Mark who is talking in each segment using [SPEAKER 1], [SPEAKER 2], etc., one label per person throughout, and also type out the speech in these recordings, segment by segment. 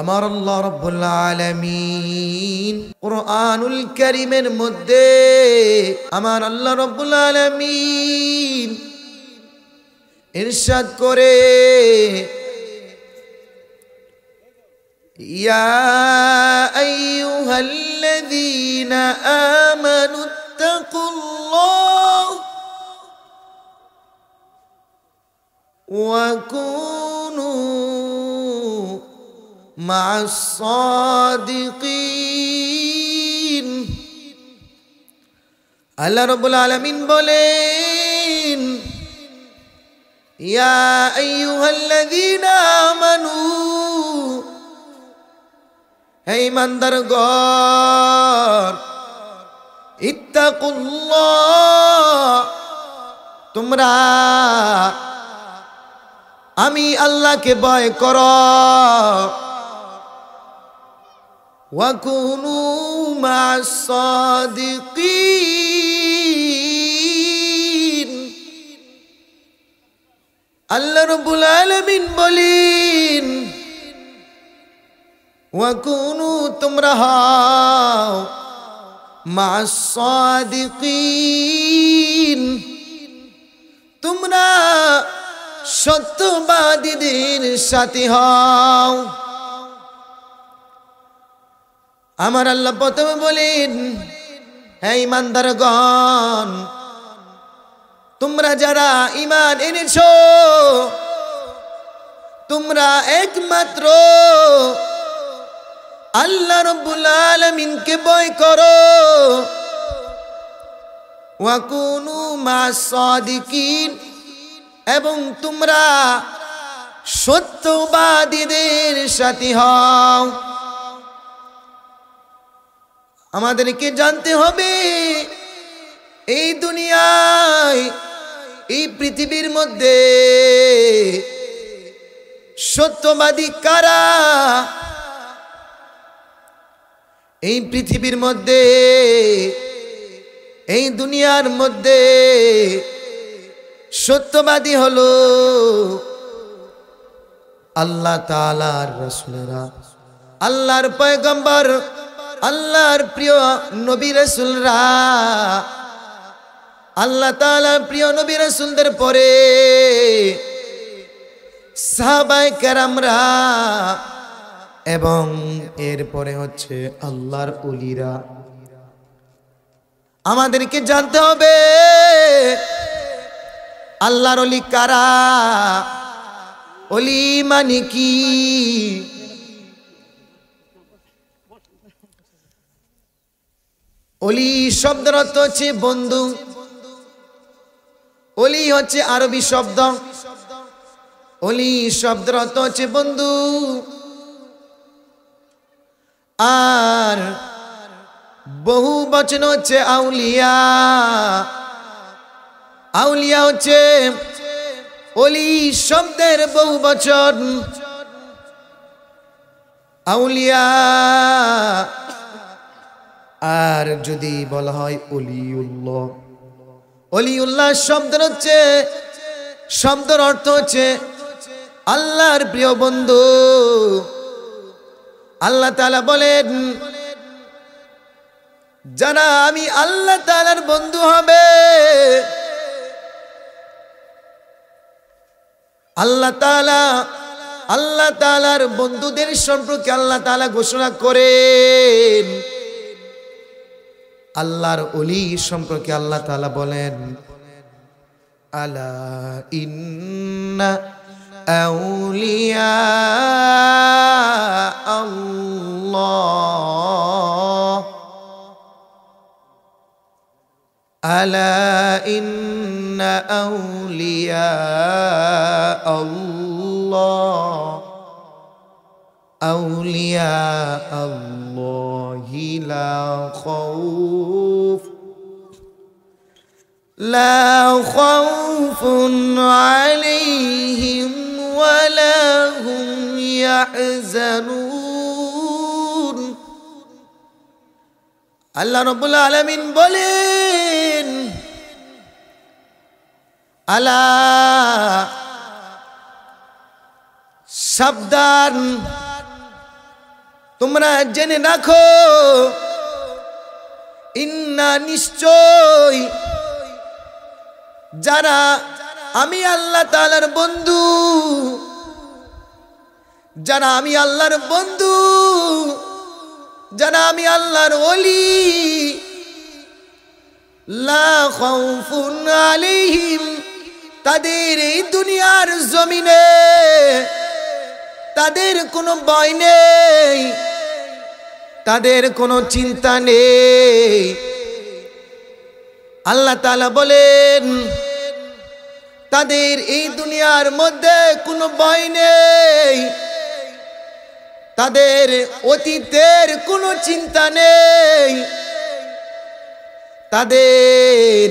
[SPEAKER 1] আমার আল্লাহ রাব্বুল আলামিন কুরআনুল কারীমের মধ্যে আমার আল্লাহ রাব্বুল আলামিন ইরশাদ করে ইয়া আইয়ুহাল্লাযীনা আমানুত্তাকুল্লাহ ওয়া কুনু মা'আস সাদিকিন। আল্লাহ রাব্বুল আলামিন বলেন ইয়া আইয়ুহাল্লাযীনা আমানু, হে ঈমানদারগণ, ইত্তাকুল্লাহ, তোমরা আমি আল্লাহকে ভয় করো, ওয়া কুনু মা'আস সাদিকিন। আল্লাহ রাব্বুল আলামিন বলেন ওয়া কুনু, তোমরা হও মা'আস সাদিকিন, তোমরা সত্যবাদীদের সাথে হও। আমার আল্লাহ প্রথমে বলেন হে ঈমানদারগণ, তোমরা যারা ঈমান এনেছো তোমরা একমাত্র আল্লাহ রাব্বুল আলামিনকে ভয় করো, ওয়া কুনু মা'আস সাদিকিন, এবং তোমরা সত্যবাদীদের সাথী হও। আমাদেরকে জানতে হবে এই দুনিয়ায়, এই পৃথিবীর মধ্যে সত্যবাদী কারা। এই পৃথিবীর মধ্যে, এই দুনিয়ার মধ্যে সত্যবাদী হলো আল্লাহ তাআলার রাসূলরা, আল্লাহর পয়গম্বর, আল্লাহর প্রিয় নবী রাসূলরা। আল্লাহ তাআলার প্রিয় নবী রাসূলদের পরে সাহাবায়ে কেরামরা, এবং এরপরে হচ্ছে আল্লাহর ওলিরা। আমাদেরকে জানতে হবে আল্লাহর ওলি কারা, ওলি মানে কি। ওলি শব্দের অর্থ হচ্ছে বন্ধু। ওলি হচ্ছে আরবি শব্দ। ওলি শব্দের অর্থ হচ্ছে বন্ধু, আর বহু বচন হচ্ছে আউলিয়া। আউলিয়া হচ্ছে ওলি শব্দের বহু বচন। আউলিয়া, আর যদি বলা হয় ওলিউল্লাহ, ওলিউল্লাহ শব্দের অর্থ হচ্ছে আল্লাহর প্রিয় বন্ধু। আল্লাহ তাআলা বলেন যারা আমি আল্লাহ তাআলার বন্ধু হবে, আল্লাহ তাআলার বন্ধুদের সম্পর্কে আল্লাহ তাআলা ঘোষণা করেন। আল্লাহর ওলি সম্পর্কে আল্লাহ তাআলা বলেন আলা ইন্না আউলিয়া আল্লাহ, আলা ইন্না আউলিয়া আল্লাহ আউলিয়া আল্লাহি লা খাউফুন আলাইহিম ওয়ালা হুম ইয়াহজানুন। আল্লাহ রাব্বুল আলামিন বলেন আলা, সাবধান, তোমরা জেনে রাখো ইন্না নিশ্চয় যারা আমি আল্লাহ তাআলার বন্ধু, যারা আমি আল্লাহর বন্ধু, যারা আমি আল্লাহর ওলি, লা খাউফুন আলাইহিম, তাদের এই দুনিয়ার জমিনে তাদের কোনো ভয় নেই, তাদের কোনো চিন্তা নেই। আল্লাহ তাআলা বলেন তাদের এই দুনিয়ার মধ্যে কোনো ভয় নেই, তাদের অতীতের কোনো চিন্তা নেই, তাদের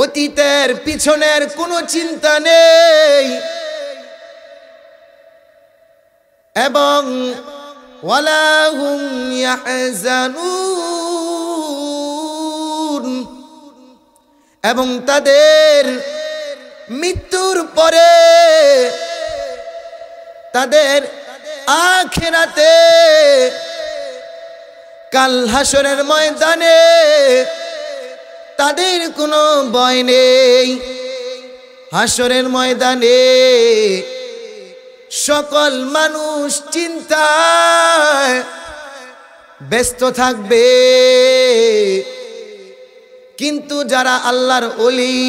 [SPEAKER 1] অতীতের পিছনের কোনো চিন্তা নেই, এবং ওয়ালা হুম ইয়াহজানুন, এবং তাদের মৃত্যুর পরে তাদের আখিরাতে কাল হাসরের ময়দানে তাদের কোনো ভয় নেই। হাসরের ময়দানে সকল মানুষ চিন্তায় ব্যস্ত থাকবে, কিন্তু যারা আল্লাহর ওলি,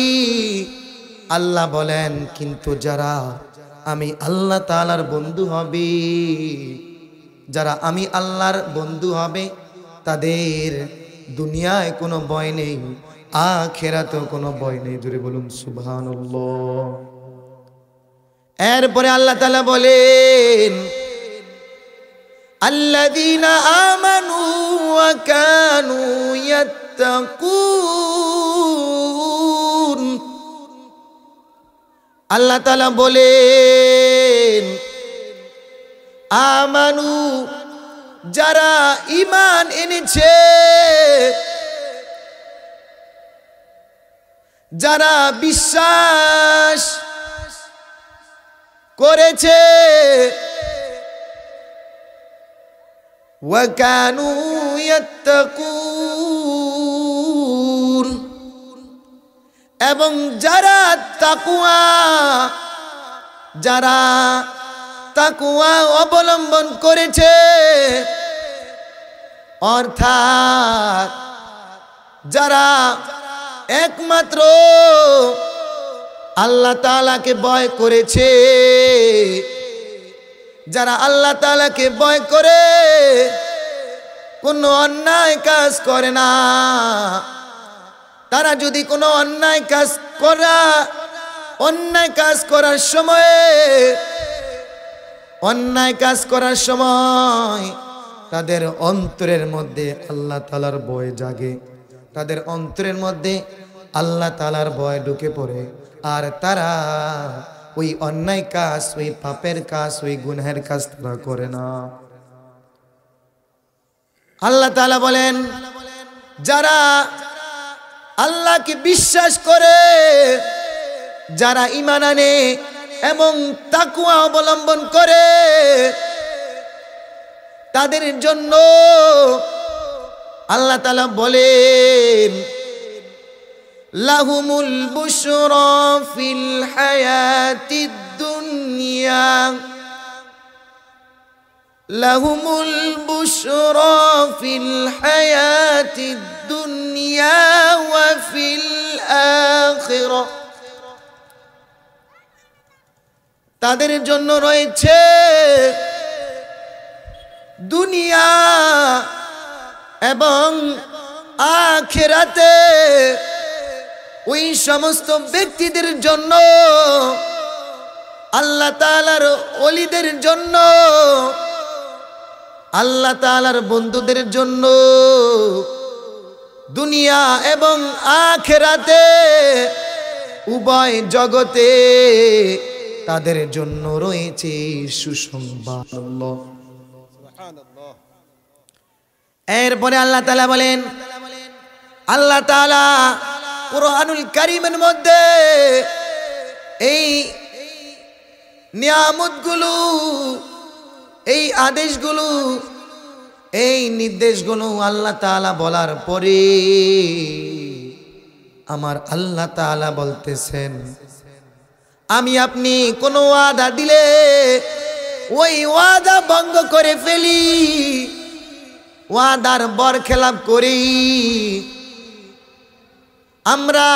[SPEAKER 1] আল্লাহ বলেন কিন্তু যারা আমি আল্লাহ তাআলার বন্ধু হবে, যারা আমি আল্লাহর বন্ধু হবে তাদের দুনিয়ায় কোনো ভয় নেই, আখিরাতেও কোনো ভয় নেই। জোরে বলুন সুবহানাল্লাহ। এরপরে আল্লাহ তাআলা বলেন আল্লাযীনা আমানু ওয়া কানু ইয়াত্তাকুন, আল্লাহ তাআলা বলেন আমানু, যারা ঈমান এনেছে, যারা বিশ্বাস করেছে, ওয়া কানু ইয়াত্তাকুন, এবং যারা তাকওয়া, যারা তাকওয়া অবলম্বন করেছে, অর্থাৎ যারা একমাত্র আল্লাহ তাআলাকে ভয় করেছে, যারা আল্লাহ তাআলাকে ভয় করে কোনো অন্যায় কাজ করে না, তারা যদি কোনো অন্যায় কাজ করার সময় তাদের অন্তরের মধ্যে আল্লাহ তাআলার ভয় জাগে, তাদের অন্তরের মধ্যে আল্লাহ তাআলার ভয় ঢুকে পড়ে, আর তারা ওই অন্যায় কাজ, ওই পাপের কাজ, ওই গুনাহের কাজ তারা করে না। আল্লাহ তাআলা বলেন যারা আল্লাহকে বিশ্বাস করে, যারা ঈমান আনে এবং তাকওয়া অবলম্বন করে, তাদের জন্য আল্লাহ তাআলা বলেন লাহুমুল বুশরা ফিল হায়াতিদ দুনিয়া, লাহুমুল বুশরা ফিল হায়াতিদ দুনিয়া ওয়া ফিল আখিরাহ, তাদের জন্য রয়েছে দুনিয়া এবং আখিরাতে ওই সমস্ত ব্যক্তিদের জন্য, আল্লাহ তাআলার ওলিদের জন্য, আল্লাহ তাআলার বন্ধুদের জন্য দুনিয়া এবং আখিরাতে উভয় জগতে তাদের জন্য রয়েছে সুসংবাদ। এরপরে আল্লাহ তাআলা বলেন, আল্লাহ তাআলা কুরআনুল কারীমের মধ্যে এই নিয়ামতগুলো, এই আদেশগুলো এই নির্দেশগুলো আল্লাহ তাআলা বলার পরে আমার আল্লাহ তাআলা বলতেছেন, আমি আপনি কোনো ওয়াদা দিলে ওই ওয়াদা ভঙ্গ করে ফেলি, ওয়াদার বরখেলাপ করি। আমরা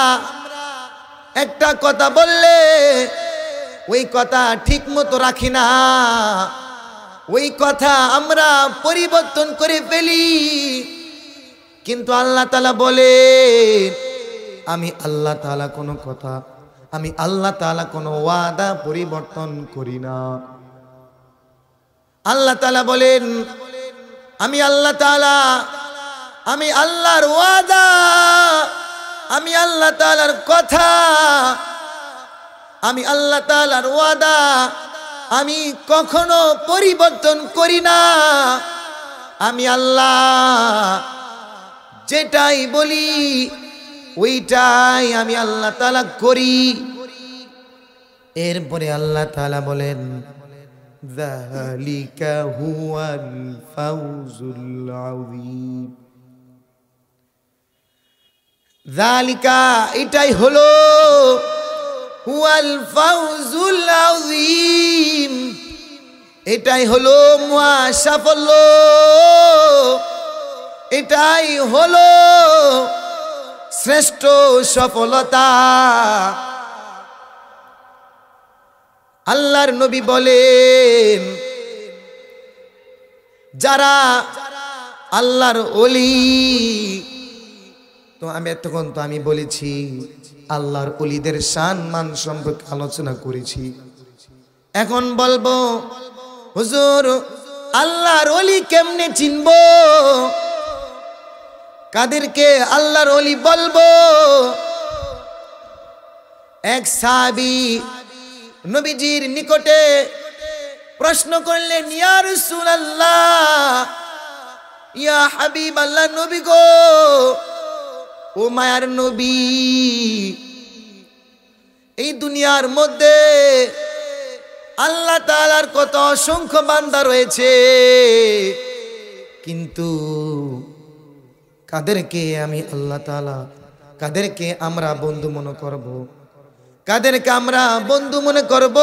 [SPEAKER 1] একটা কথা বললে ওই কথা ঠিক মতো রাখি না, ওই কথা আমরা পরিবর্তন করে ফেলি। কিন্তু আল্লাহ তাআলা বলে, আমি আল্লাহ তাআলা কোনো কথা, আমি আল্লাহ তাআলা কোনো ওয়াদা পরিবর্তন করি না। আল্লাহ তাআলা বলেন, আমি আল্লাহ তাআলা, আমি আল্লাহর ওয়াদা, আমি আল্লাহ তাআলার কথা, আমি আল্লাহ তাআলার ওয়াদা আমি কখনো পরিবর্তন করি না। আমি আল্লাহ যেটাই বলি ওইটাই আমি আল্লাহ তাআলা করি। এরপরে আল্লাহ তাআলা বলেন, যালিকা হুয়াল ফাউজুল আযীম। যালিকা এটাই হলো, হুয়াল ফাউজুল আযীম এটাই হলো মহা সাফল্য, এটাই হলো শ্রেষ্ঠ সফলতা। আল্লাহর নবী বলেন, যারা আল্লাহর ওলি, তো আমি এতক্ষণ তো আমি বলেছি আল্লাহর ওলিদের শান মান সম্পর্কে আলোচনা করেছি। এখন বলবো, হুজুর আল্লাহর ওলি কেমনে চিনবো, কাদেরকে আল্লাহর ওলি বলবো? এক সাহাবী নবীজির নিকটে প্রশ্ন করলেন, ইয়া রাসূলুল্লাহ, ইয়া হাবিবাল্লাহ, নবী গো, ও মায়ার নবী, এই দুনিয়ার মধ্যে আল্লাহ তাআলার কত অসংখ্য বান্দা রয়েছে, কিন্তু কাদেরকে আমি আল্লাহ তাআলা, কাদেরকে আমরা বন্ধু মনে করব, কাদেরকে আমরা বন্ধু মনে করব?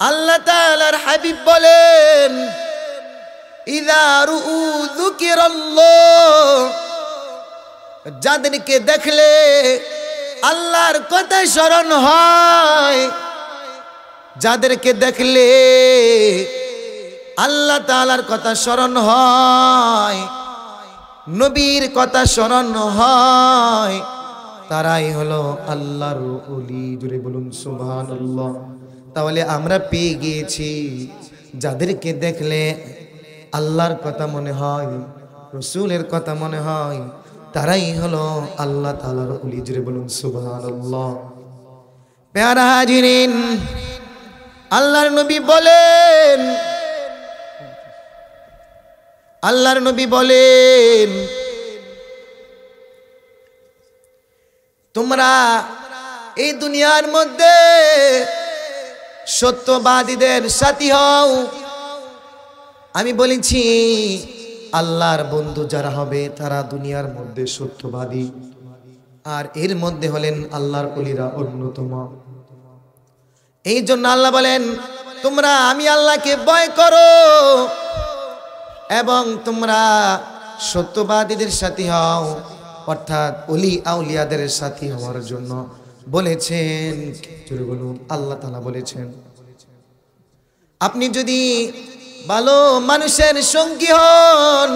[SPEAKER 1] আল্লাহ তাআলার হাবিব বলেন, ইযা রুউ যুকিরাল্লাহ, যাদেরকে দেখলে আল্লাহর কথা স্মরণ হয়, যাদেরকে দেখলে আল্লাহ তাআলার কথা স্মরণ হয়, নবীর কথা স্মরণ হয়, তারাই হলো আল্লাহর ওলি। জোরে বলুন সুবহানাল্লাহ। তাহলে আমরা পেয়ে গিয়েছি, যাদেরকে দেখলে আল্লাহর কথা মনে হয়, রাসূলের কথা মনে হয়, তারাই হলো আল্লাহ তাআলার ওলি। জোরে বলুন সুবহানাল্লাহ। প্যারা হাজিরিন, আল্লাহর নবী বলেন, আল্লাহর নবী বলেন, তোমরা এই দুনিয়ার মধ্যে সত্যবাদীদের সাথী হও। আমি বলেছি আল্লাহর বন্ধু যারা হবে তারা দুনিয়ার মধ্যে সত্যবাদী, আর এর মধ্যে হলেন আল্লাহর ওলিরা অন্যতম। এই জন্য আল্লাহ বলেন, তোমরা আমি আল্লাহকে ভয় করো এবং তোমরা সত্যবাদীদের সাথী হও, অর্থাৎ ওলি আউলিয়াদের সাথী হওয়ার জন্য বলেছেন। জোরে বলুন, আল্লাহ তাআলা বলেছেন, আপনি যদি ভালো মানুষের সঙ্গী হন,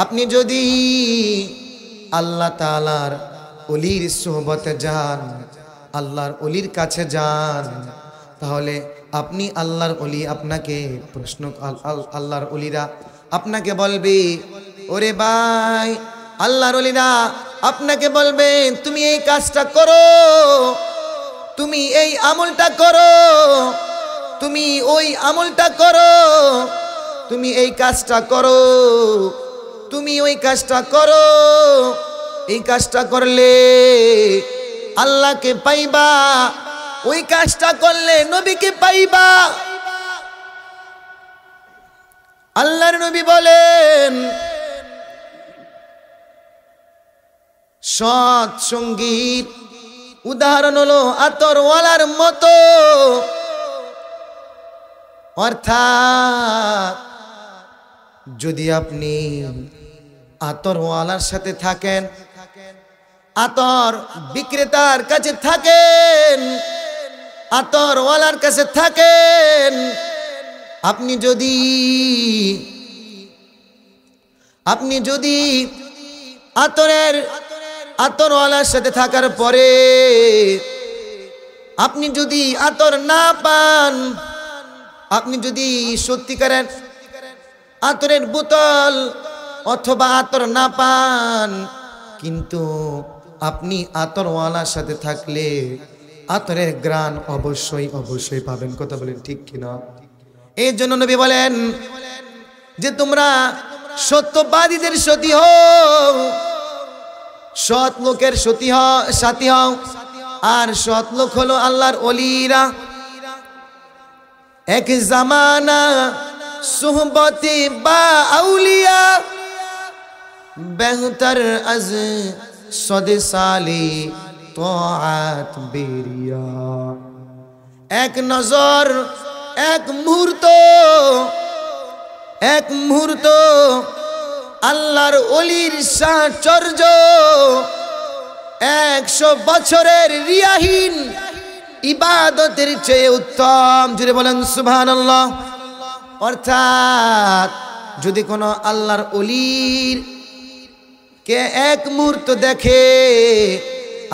[SPEAKER 1] আপনি যদি আল্লাহ তাআলার ওলির সোহবতে যান, আল্লাহর ওলির কাছে যান, তাহলে আপনি আল্লাহর ওলি আপনাকে প্রশ্ন, আল্লাহর ওলিরা আপনাকে বলবে, ওরে ভাই, আল্লাহর ওলিরা আপনাকে বলবে, তুমি এই কাজটা করো, তুমি এই আমলটা করো, তুমি ওই আমলটা করো, তুমি এই কাজটা করো, তুমি ওই কাজটা করো, এই কাজটা করলে আল্লাহকে পাইবা, ওই কাজটা করলে নবীকে পাইবা। আল্লাহর নবী বলেন সৎ সঙ্গীর উদাহরণ হলো আতরওয়ালার মতো। অর্থাৎ যদি আপনি আতরওয়ালার সাথে থাকেন, আতর বিক্রেতার কাছে থাকেন, আতরওয়ালার কাছে থাকেন, আপনি যদি আতরওয়ালার সাথে থাকার পরে আপনি যদি আতর না পান, আপনি যদি সত্যিকারের আতরের বোতল অথবা আতর না পান, কিন্তু আপনি আতরওয়ালার সাথে থাকলে আতরের ঘ্রাণ অবশ্যই অবশ্যই পাবেন। কথা বলেন ঠিক কিনা? এই জন্য নবী বলেন যে তোমরা সত্যবাদীদের সাথী হও, সৎ লোকের সাথী হও। আর সৎ লোক হলো আল্লাহর ওলিরা। এক জামানা সুহবতে বা আউলিয়া বেহতর আজ সদে সালি তোআত বেরিয়া। এক নজর, এক মুহূর্ত আল্লাহর ওলির সাহচর্য 100 বছরের রিয়াহীন ইবাদতের চেয়ে উত্তম। জুড়ে বলেন সুবহানাল্লাহ। অর্থাৎ যদি কোনো আল্লাহর ওলির কে এক মুহূর্ত দেখে,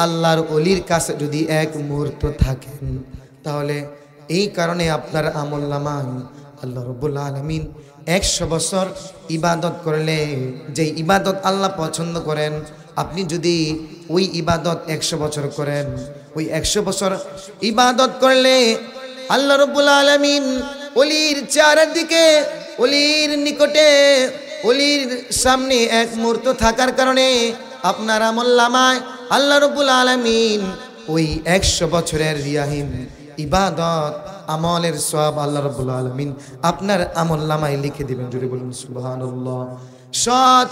[SPEAKER 1] আল্লাহর ওলির কাছে যদি এক মুহূর্ত থাকেন, তাহলে এই কারণে আপনার আমলনামায় আল্লাহ রাব্বুল আলামিন 100 বছর ইবাদত করলে যে ইবাদত আল্লাহ পছন্দ করেন, আপনি যদি ওই ইবাদত 100 বছর করেন, ওই 100 বছর ইবাদত করলে আল্লাহ রাব্বুল আলামিন ওলির চারদিকে, ওলির নিকটে, ওলির সামনে এক মুহূর্ত থাকার কারণে আপনার আমলনামায় আল্লাহ রাব্বুল আলামিন ওই 100 বছরের রিয়াহীন ইবাদত আমলের সওয়াব আল্লাহ রাব্বুল আলামিন আপনার আমলনামায় লিখে দিবেন। জুড়ে বলুন সুবহানাল্লাহ। সৎ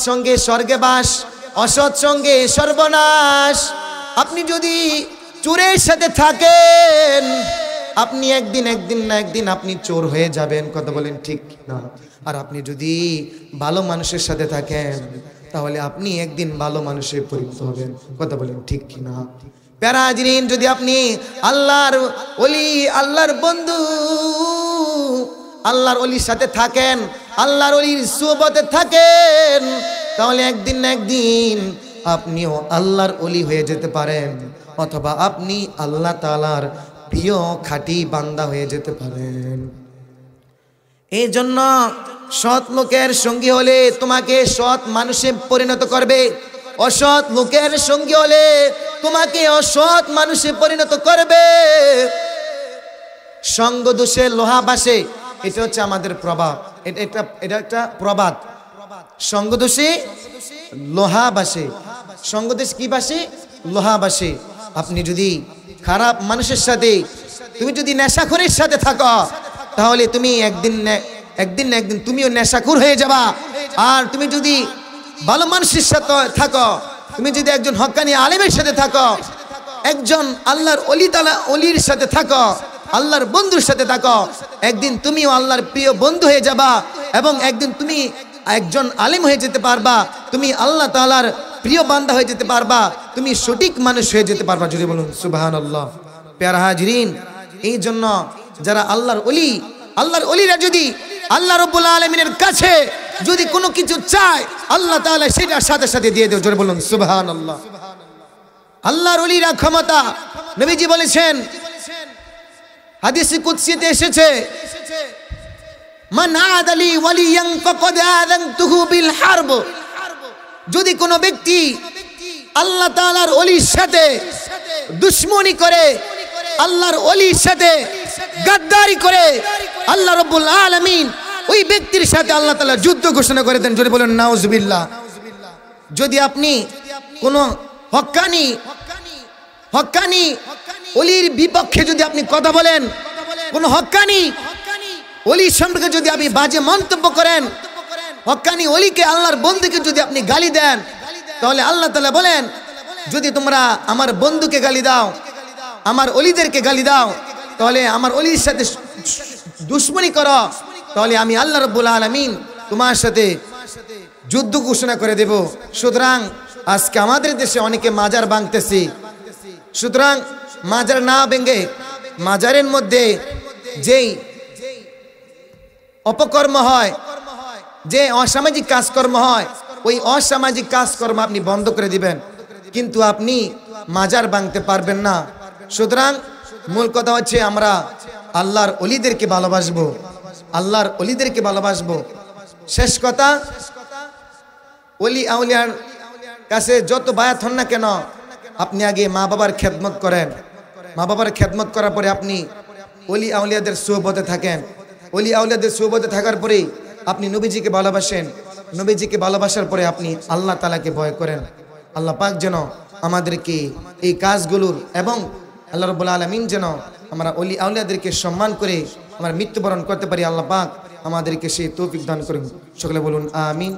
[SPEAKER 1] সঙ্গে স্বর্গে বাস, অসৎ সঙ্গে সর্বনাশ। আপনি যদি চোরের সাথে থাকেন, আপনি একদিন না একদিন আপনি চোর হয়ে যাবেন। কথা বলেন ঠিক না? আর আপনি যদি ভালো মানুষের সাথে থাকেন, তাহলে আপনি একদিন ভালো মানুষে পরিণত হবেন। কথা বলেন ঠিক কিনা? প্যারা হাজিরিন, যদি আপনি আল্লাহর ওলি, আল্লাহর বন্ধু, আল্লাহর ওলির সাথে থাকেন, আল্লাহর ওলির সুহবতে থাকেন, তাহলে একদিন না একদিন আপনিও আল্লাহর ওলি হয়ে যেতে পারেন, অথবা আপনি আল্লাহ তাআলার প্রিয় খাঁটি বান্দা হয়ে যেতে পারেন। এই জন্য সৎ লোকের সঙ্গী হলে তোমাকে সৎ মানুষে পরিণত করবে, অসৎ লোকের সঙ্গী হলে তোমাকে অসৎ মানুষে পরিণত করবে। সঙ্গ দোষে লোহা বাসে, এটা হচ্ছে আমাদের প্রবাদ। এটা একটা প্রবাদ। সঙ্গ দোষে লোহা বাসে। সঙ্গ দোষ কি বাসে? লোহা বাসে। আপনি যদি খারাপ মানুষের সাথে, তুমি যদি নেশাখোরের সাথে থাকো, তাহলে তুমি একদিন না একদিন তুমিও নেশাখোর হয়ে যাবা। আর তুমি যদি ভালো মানুষের সাথে থাকো, তুমি যদি একজন হক্কানি আলেমের সাথে থাকো, একজন আল্লাহর ওলির সাথে থাকো, আল্লাহর বন্ধুর সাথে থাকো, একদিন তুমিও আল্লাহর প্রিয় বন্ধু হয়ে যাবা, এবং একদিন তুমি একজন আলেম হয়ে যেতে পারবা, তুমি আল্লাহ তাআলার প্রিয় বান্দা হয়ে যেতে পারবা, তুমি সঠিক মানুষ হয়ে যেতে পারবা। যদি বলুন সুবহানাল্লাহ। প্যারা হাজিরিন, এই জন্য যারা আল্লাহর ওলিরা যদি আল্লাহ রাব্বুল আলামিনের কাছে যদি কোনো কিছু চায়, আল্লাহ তাআলা সেটার সাথে সাথে দিয়ে দেয়। জোরে বলুন সুবহানাল্লাহ। আল্লাহর ওলিরা ক্ষমতা, নবীজি বলেছেন, হাদিসে কুদসিতে এসেছে, মান আদালি ওয়ালিয়ান ফাকাদ আযানতুহু বিল হারব। যদি কোনো ব্যক্তি আল্লাহ তাআলার ওলির সাথে দুশমনি করে, আল্লাহর ওলির সাথে গাদ্দারি করে, আল্লাহ রাব্বুল আলামিন ওই ব্যক্তির সাথে আল্লাহ তাআলা যুদ্ধ ঘোষণা করে দেন। জোরে বলেন নাউজুবিল্লাহ। যদি আপনি কোনো হক্কানি ওলির বিপক্ষে যদি আপনি কথা বলেন, কোন হক্কানি ওলি সম্পর্কে যদি আপনি বাজে মন্তব্য করেন, হক্কানি ওলিকে আল্লাহর বন্ধুকে যদি আপনি গালি দেন, তাহলে আল্লাহ তাআলা বলেন যদি তোমরা আমার বন্ধুকে গালি দাও, আমার ওলিদেরকে গালি দাও, তাহলে আমার ওলির সাথে দুশমনি করো, তাহলে আমি আল্লাহ রাব্বুল আলামিন তোমার সাথে যুদ্ধ ঘোষণা করে দেব। সুতরাং আজকে আমাদের দেশে অনেকে মাজার ভাঙতেছি, সুতরাং মাজার না ভেঙে মাজারের মধ্যে যেই অপকর্ম হয়, যে অসামাজিক কাজকর্ম হয়, ওই অসামাজিক কাজকর্ম আপনি বন্ধ করে দিবেন, কিন্তু আপনি মাজার ভাঙতে পারবেন না। সুতরাং মূল কথা হচ্ছে আমরা আল্লাহর ওলিদেরকে ভালোবাসবো, আল্লাহর ওলিদেরকে ভালোবাসবো। শেষ কথা, ওলি আউলিয়ার কাছে যত বায়াত হন না কেন, আপনি আগে মা বাবার খেদমত করেন। মা বাবার খেদমত করার পরে আপনি ওলি আউলিয়াদের সোহবতে থাকেন। ওলি আউলিয়াদের সোহবতে থাকার পরেই আপনি নবীজিকে ভালোবাসেন। নবীজিকে ভালোবাসার পরে আপনি আল্লাহ তাআলাকে ভয় করেন। আল্লাহ পাক যেন আমাদেরকে এই কাজগুলোর এবং আল্লাহ রাব্বুল আলামিন যেন আমরা ওলি আউলিয়াদেরকে সম্মান করে আমরা মৃত্যুবরণ করতে পারি। আল্লাহ পাক আমাদেরকে সেই তৌফিক দান করুন। সকলে বলুন আমিন।